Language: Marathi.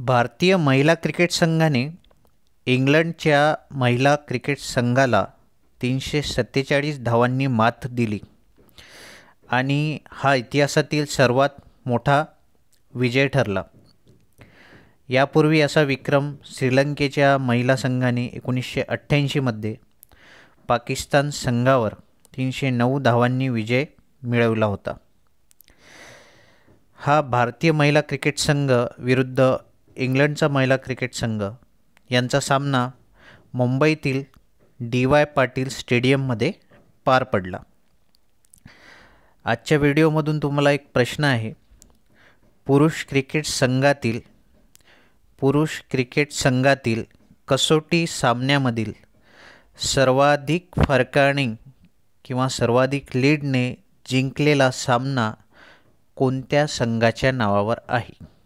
भारतीय महिला क्रिकेट संघाने इंग्लंडच्या महिला क्रिकेट संघाला 347 धावांनी मात दिली आणि हा इतिहासातील सर्वात मोठा विजय ठरला. यापूर्वी असा विक्रम श्रीलंकेच्या महिला संघाने 1988 मध्ये पाकिस्तान संघावर 309 धावांनी विजय मिळवला होता. हा भारतीय महिला क्रिकेट संघ विरुद्ध इंग्लंडचा महिला क्रिकेट संघ यांचा सामना मुंबईतील डी.वाय. पाटील स्टेडियममध्ये पार पडला. आजच्या व्हिडिओमधून तुम्हाला एक प्रश्न आहे. पुरुष क्रिकेट संघातील कसोटी सामन्यामधील सर्वाधिक फरकाने किंवा सर्वाधिक लीडने जिंकलेला सामना कोणत्या संघाच्या नावावर आहे?